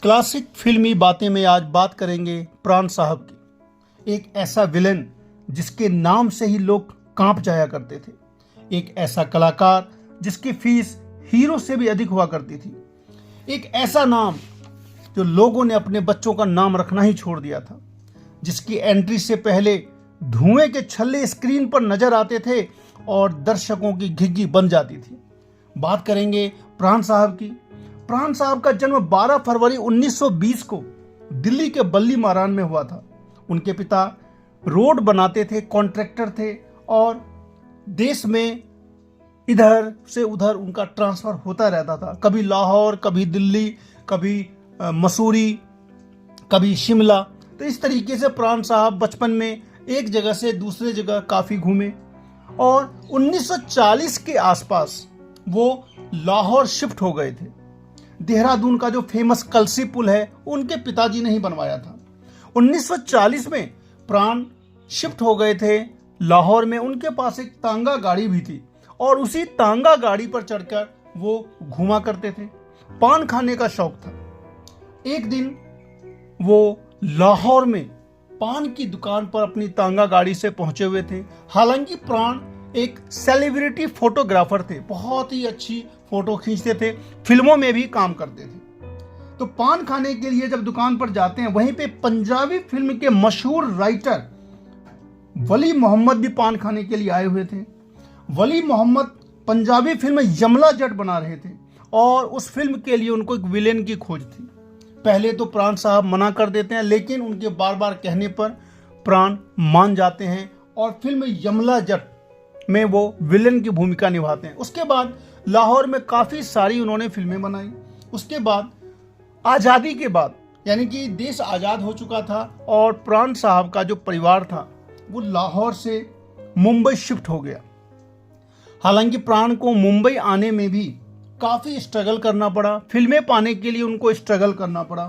Classic फिल्मी बातें में आज बात करेंगे प्राण साहब की। एक ऐसा विलेन जिसके नाम से ही लोग कांप जाया करते थे। एक ऐसा कलाकार जिसकी फीस हीरो से भी अधिक हुआ करती थी। एक ऐसा नाम जो लोगों ने अपने बच्चों का नाम रखना ही छोड़ दिया था। जिसकी एंट्री से पहले धुएं के छल्ले स्क्रीन पर नजर आते थे और दर्शकों की घिघी बन जाती थी। बात करेंगे प्राण साहब की। प्राण साहब का जन्म 12 फरवरी 1920 को दिल्ली के बल्ली मारान में हुआ था। उनके पिता रोड बनाते थे, कॉन्ट्रैक्टर थे और देश में इधर से उधर उनका ट्रांसफर होता रहता था। कभी लाहौर, कभी दिल्ली, कभी मसूरी, कभी शिमला। तो इस तरीके से प्राण साहब बचपन में एक जगह से दूसरे जगह काफ़ी घूमे और 1940 के आसपास वो लाहौर शिफ्ट हो गए थे। देहरादून का जो फेमस कलसी पुल है उनके पिताजी ने ही बनवाया था। 1940 में प्राण शिफ्ट हो गए थे लाहौर में। उनके पास एक तांगा गाड़ी भी थी और उसी तांगा गाड़ी पर चढ़कर वो घूमा करते थे। पान खाने का शौक था। एक दिन वो लाहौर में पान की दुकान पर अपनी तांगा गाड़ी से पहुंचे हुए थे। हालांकि प्राण एक सेलिब्रिटी फोटोग्राफर थे, बहुत ही अच्छी फोटो खींचते थे, फिल्मों में भी काम करते थे। तो पान खाने के लिए जब दुकान पर जाते हैं, वहीं पे पंजाबी फिल्म के मशहूर राइटर वली मोहम्मद भी पान खाने के लिए आए हुए थे। वली मोहम्मद पंजाबी फिल्म यमला जट बना रहे थे और उस फिल्म के लिए उनको एक विलेन की खोज थी। पहले तो प्राण साहब मना कर देते हैं, लेकिन उनके बार बार कहने पर प्राण मान जाते हैं और फिल्म यमला जट में वो विलेन की भूमिका निभाते हैं। उसके बाद लाहौर में काफ़ी सारी उन्होंने फिल्में बनाई। उसके बाद आज़ादी के बाद, यानी कि देश आज़ाद हो चुका था और प्राण साहब का जो परिवार था वो लाहौर से मुंबई शिफ्ट हो गया। हालांकि प्राण को मुंबई आने में भी काफ़ी स्ट्रगल करना पड़ा। फिल्में पाने के लिए उनको स्ट्रगल करना पड़ा।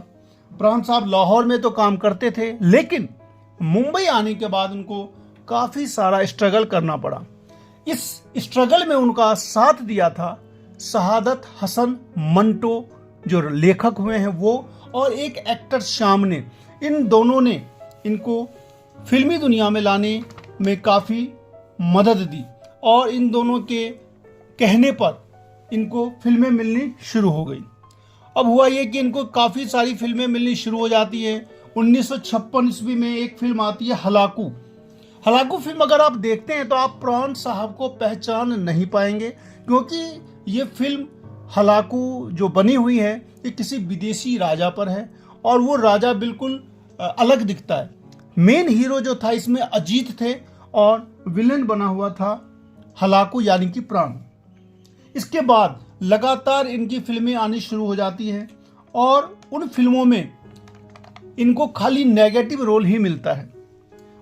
प्राण साहब लाहौर में तो काम करते थे, लेकिन मुंबई आने के बाद उनको काफ़ी सारा स्ट्रगल करना पड़ा। इस स्ट्रगल में उनका साथ दिया था शहादत हसन मंटो, जो लेखक हुए हैं वो, और एक एक्टर श्याम ने। इन दोनों ने इनको फिल्मी दुनिया में लाने में काफ़ी मदद दी और इन दोनों के कहने पर इनको फिल्में मिलनी शुरू हो गई। अब हुआ ये कि इनको काफ़ी सारी फिल्में मिलनी शुरू हो जाती है। 1956 ईस्वी में एक फिल्म आती है हलाकू। हलाकू फिल्म अगर आप देखते हैं तो आप प्राण साहब को पहचान नहीं पाएंगे, क्योंकि ये फिल्म हलाकू जो बनी हुई है ये किसी विदेशी राजा पर है और वो राजा बिल्कुल अलग दिखता है। मेन हीरो जो था इसमें अजीत थे और विलेन बना हुआ था हलाकू यानी कि प्राण। इसके बाद लगातार इनकी फिल्में आनी शुरू हो जाती हैं और उन फिल्मों में इनको खाली नेगेटिव रोल ही मिलता है।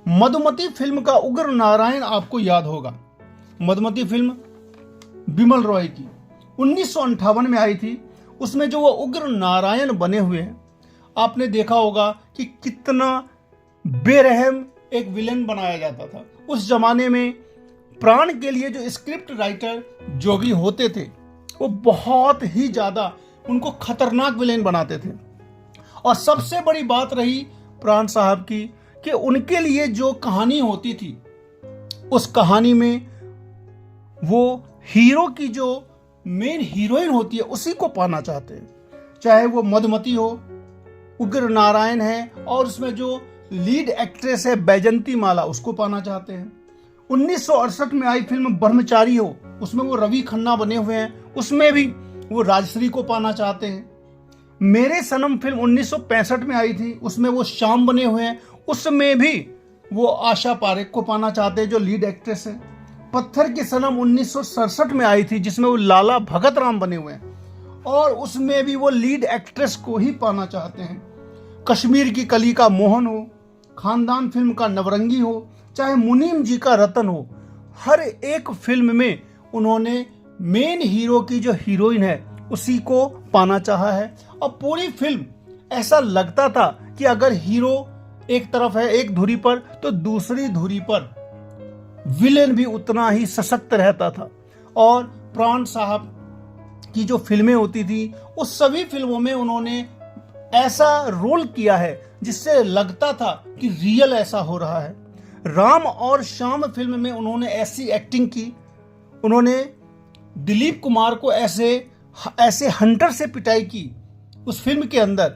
मधुमती फिल्म का उग्र नारायण आपको याद होगा। मधुमती फिल्म बिमल रॉय की 1958 में आई थी। उसमें जो वो उग्र नारायण बने हुए हैं, आपने देखा होगा कि कितना बेरहम एक विलेन बनाया जाता था। उस जमाने में प्राण के लिए जो स्क्रिप्ट राइटर जोगी होते थे वो बहुत ही ज़्यादा उनको खतरनाक विलेन बनाते थे। और सबसे बड़ी बात रही प्राण साहब की कि उनके लिए जो कहानी होती थी उस कहानी में वो हीरो की जो मेन हीरोइन होती है उसी को पाना चाहते हैं। चाहे वो मधुमती हो, उग्र नारायण है और उसमें जो लीड एक्ट्रेस है बैजंती माला, उसको पाना चाहते हैं। 1968 में आई फिल्म ब्रह्मचारी हो, उसमें वो रवि खन्ना बने हुए हैं, उसमें भी वो राजश्री को पाना चाहते हैं। मेरे सनम फिल्म 1965 में आई थी, उसमें वो श्याम बने हुए हैं, उसमें भी वो आशा पारेख को पाना चाहते हैं जो लीड एक्ट्रेस है। पत्थर की सनम 1967 में आई थी जिसमें वो लाला भगत राम बने हुए हैं और उसमें भी वो लीड एक्ट्रेस को ही पाना चाहते हैं। कश्मीर की कली का मोहन हो, खानदान फिल्म का नवरंगी हो, चाहे मुनीम जी का रतन हो, हर एक फिल्म में उन्होंने मेन हीरो की जो हीरोइन है उसी को पाना चाहा है। और पूरी फिल्म ऐसा लगता था कि अगर हीरो एक तरफ है एक धुरी पर, तो दूसरी धुरी पर विलेन भी उतना ही सशक्त रहता था। और प्राण साहब की जो फिल्में होती थी उस सभी फिल्मों में उन्होंने ऐसा रोल किया है जिससे लगता था कि रियल ऐसा हो रहा है। राम और श्याम फिल्म में उन्होंने ऐसी एक्टिंग की, उन्होंने दिलीप कुमार को ऐसे हंटर से पिटाई की उस फिल्म के अंदर,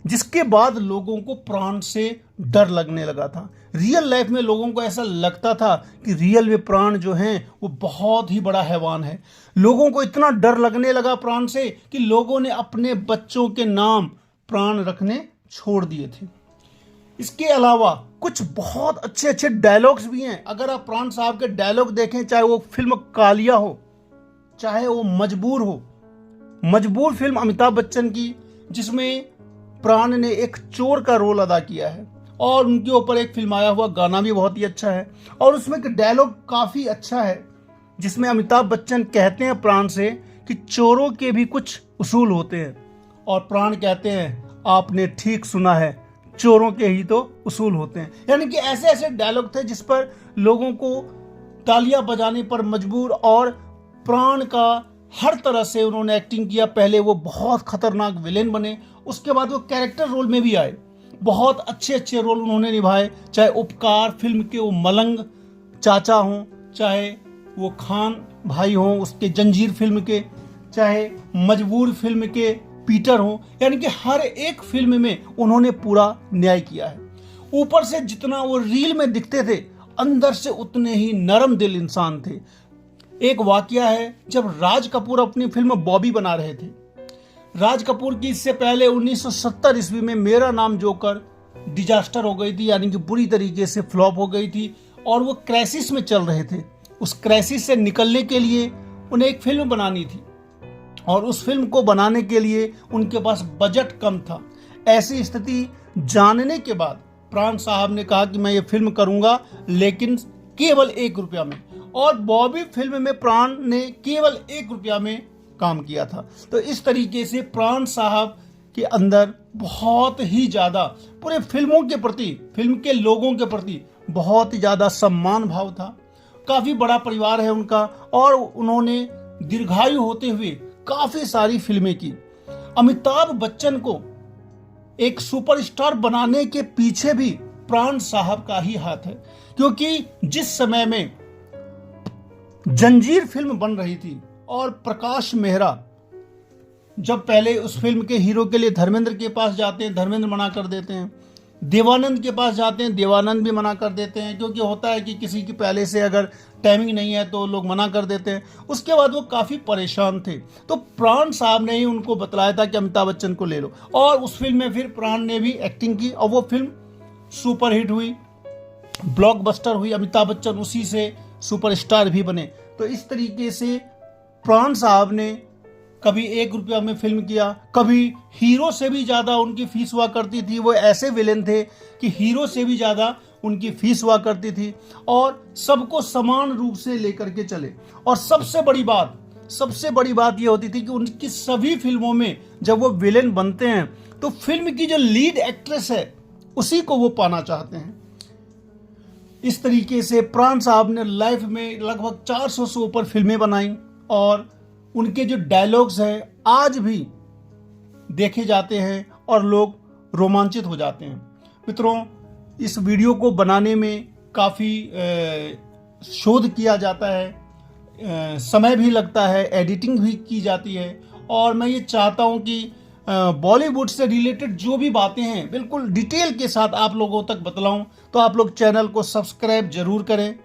जिसके बाद लोगों को प्राण से डर लगने लगा था। रियल लाइफ में लोगों को ऐसा लगता था कि रियल में प्राण जो हैं वो बहुत ही बड़ा हैवान है। लोगों को इतना डर लगने लगा प्राण से कि लोगों ने अपने बच्चों के नाम प्राण रखने छोड़ दिए थे। इसके अलावा कुछ बहुत अच्छे अच्छे डायलॉग्स भी हैं। अगर आप प्राण साहब के डायलॉग देखें, चाहे वो फिल्म कालिया हो, चाहे वो मजबूर हो। मजबूर फिल्म अमिताभ बच्चन की, जिसमें प्राण ने एक चोर का रोल अदा किया है और उनके ऊपर एक फिल्माया हुआ गाना भी बहुत ही अच्छा है, और उसमें एक डायलॉग काफ़ी अच्छा है जिसमें अमिताभ बच्चन कहते हैं प्राण से कि चोरों के भी कुछ उसूल होते हैं, और प्राण कहते हैं आपने ठीक सुना है, चोरों के ही तो उसूल होते हैं। यानी कि ऐसे ऐसे डायलॉग थे जिस पर लोगों को तालियां बजाने पर मजबूर, और प्राण का हर तरह से उन्होंने एक्टिंग किया। पहले वो बहुत खतरनाक विलेन बने, उसके बाद वो कैरेक्टर रोल में भी आए, बहुत अच्छे अच्छे रोल उन्होंने निभाए। चाहे उपकार फिल्म के वो मलंग चाचा हों, चाहे वो खान भाई हों उसके जंजीर फिल्म के, चाहे मजबूर फिल्म के पीटर हों, यानी कि हर एक फिल्म में उन्होंने पूरा न्याय किया है। ऊपर से जितना वो रील में दिखते थे, अंदर से उतने ही नरम दिल इंसान थे। एक वाकया है, जब राज कपूर अपनी फिल्म बॉबी बना रहे थे, राज कपूर की इससे पहले 1970 ईस्वी में मेरा नाम जोकर डिजास्टर हो गई थी, यानी कि बुरी तरीके से फ्लॉप हो गई थी, और वो क्राइसिस में चल रहे थे। उस क्राइसिस से निकलने के लिए उन्हें एक फिल्म बनानी थी, और उस फिल्म को बनाने के लिए उनके पास बजट कम था। ऐसी स्थिति जानने के बाद प्राण साहब ने कहा कि मैं ये फिल्म करूंगा, लेकिन केवल 1 रुपया में, और बॉबी फिल्म में प्राण ने केवल 1 रुपया में काम किया था। तो इस तरीके से प्राण साहब के अंदर बहुत ही ज़्यादा पूरे फिल्मों के प्रति, फिल्म के लोगों के प्रति बहुत ही ज़्यादा सम्मान भाव था। काफ़ी बड़ा परिवार है उनका, और उन्होंने दीर्घायु होते हुए काफ़ी सारी फिल्में की। अमिताभ बच्चन को एक सुपरस्टार बनाने के पीछे भी प्राण साहब का ही हाथ है, क्योंकि जिस समय में जंजीर फिल्म बन रही थी और प्रकाश मेहरा जब पहले उस फिल्म के हीरो के लिए धर्मेंद्र के पास जाते हैं, धर्मेंद्र मना कर देते हैं, देवानंद के पास जाते हैं, देवानंद भी मना कर देते हैं, क्योंकि होता है कि किसी की पहले से अगर टाइमिंग नहीं है तो लोग मना कर देते हैं। उसके बाद वो काफ़ी परेशान थे, तो प्राण साहब ने ही उनको बतलाया था कि अमिताभ बच्चन को ले लो, और उस फिल्म में फिर प्राण ने भी एक्टिंग की, और वो फिल्म सुपरहिट हुई, ब्लॉकबस्टर हुई। अमिताभ बच्चन उसी से सुपरस्टार भी बने। तो इस तरीके से प्राण साहब ने कभी 1 रुपया में फिल्म किया, कभी हीरो से भी ज़्यादा उनकी फीस हुआ करती थी। वो ऐसे विलेन थे कि हीरो से भी ज़्यादा उनकी फीस हुआ करती थी, और सबको समान रूप से लेकर के चले। और सबसे बड़ी बात ये होती थी कि उनकी सभी फिल्मों में जब वो विलेन बनते हैं तो फिल्म की जो लीड एक्ट्रेस है उसी को वो पाना चाहते हैं। इस तरीके से प्राण साहब ने लाइफ में लगभग 400 से ऊपर फिल्में बनाई, और उनके जो डायलॉग्स हैं आज भी देखे जाते हैं और लोग रोमांचित हो जाते हैं। मित्रों, इस वीडियो को बनाने में काफ़ी शोध किया जाता है, समय भी लगता है, एडिटिंग भी की जाती है, और मैं ये चाहता हूँ कि बॉलीवुड से रिलेटेड जो भी बातें हैं बिल्कुल डिटेल के साथ आप लोगों तक बतलाऊं। तो आप लोग चैनल को सब्सक्राइब जरूर करें,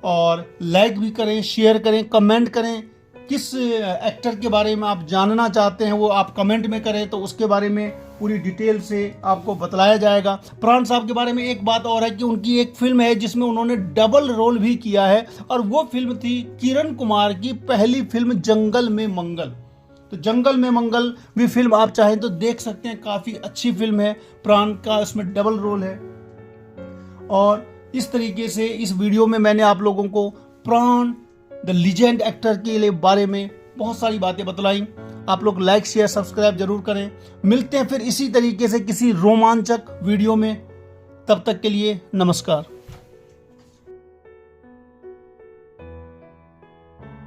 और लाइक भी करें, शेयर करें, कमेंट करें। किस एक्टर के बारे में आप जानना चाहते हैं वो आप कमेंट में करें, तो उसके बारे में पूरी डिटेल से आपको बतलाया जाएगा। प्राण साहब के बारे में एक बात और है कि उनकी एक फिल्म है जिसमें उन्होंने डबल रोल भी किया है, और वो फिल्म थी किरण कुमार की पहली फिल्म जंगल में मंगल। तो जंगल में मंगल भी फिल्म आप चाहें तो देख सकते हैं, काफ़ी अच्छी फिल्म है। प्राण का इसमें डबल रोल है। और इस तरीके से इस वीडियो में मैंने आप लोगों को प्राण द लीजेंड एक्टर के बारे में बहुत सारी बातें बतलाई। आप लोग लाइक शेयर सब्सक्राइब जरूर करें। मिलते हैं फिर इसी तरीके से किसी रोमांचक वीडियो में। तब तक के लिए नमस्कार।